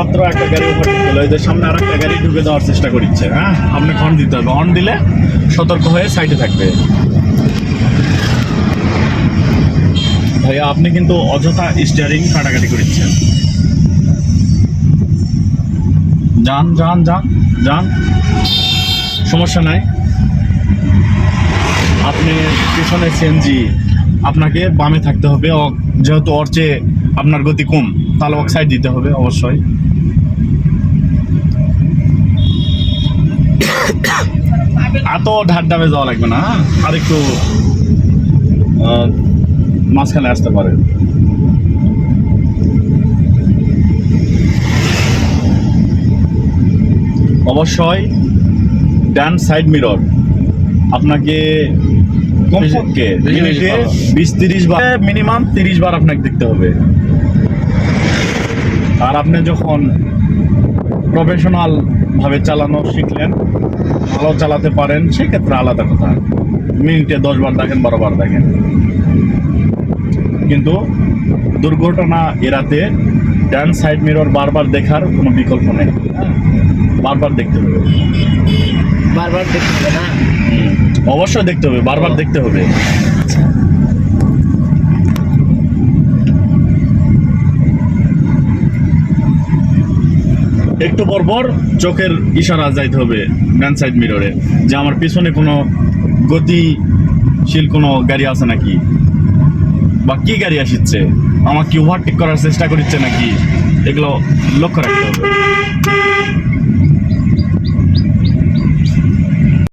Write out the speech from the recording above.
মাত্র একটা গাড়ি ওভারটেক করলো, এদের সামনে আর একটা গাড়ি ঢুকে দেওয়ার চেষ্টা করছে। হ্যাঁ, আপনাকে হর্ন দিতে হবে, হর্ন দিলে সতর্ক হয়ে সাইডে থাকবে। ভাইয়া আপনি কিন্তু অযথা স্টিয়ারিং কাটাকাটি করছেন। যান যান যান যান, সমস্যা নাই। আপনি পিছনে সিএনজি, আপনাকে বামে থাকতে হবে, যেহেতু ওর চেয়ে আপনার গতি কম, তাহলে ওকে সাইড দিতে হবে অবশ্যই। এত ঢাড্ডাবে যাওয়া লাগবে না, আর একটু মাঝখানে আসতে পারে। অবশ্যই ডান সাইড মিরর আপনাকে কমপক্ষে মিনিটে 20-30 বার, মিনিমাম 30 বার আপনাকে দেখতে হবে। আর আপনি যখন প্রফেশনাল ভাবে চালানো শিখলেন, ভালো চালাতে পারেন, সেক্ষেত্রে আলাদা কথা, মিনিটে 10 বার দেখেন, 12 বার দেখেন। কিন্তু দুর্ঘটনা এড়াতে ডান সাইড মিরর বারবার দেখার কোনো বিকল্প নেই। হ্যাঁ, বারবার দেখতে হবে। বারবার দেখতে হবে না? অবশ্যই দেখতে হবে, বারবার দেখতে হবে। একটু পর পর চোখের ইশারা যাইতে হবে ডান সাইড মিররে, যে আমার পিছনে কোনো গতিশীল কোনো গাড়ি আছে নাকি, বা কি গাড়ি আসছে, আমাকে ওভারটেক করার চেষ্টা করছে নাকি, এগুলো লক্ষ্য রাখতে হবে।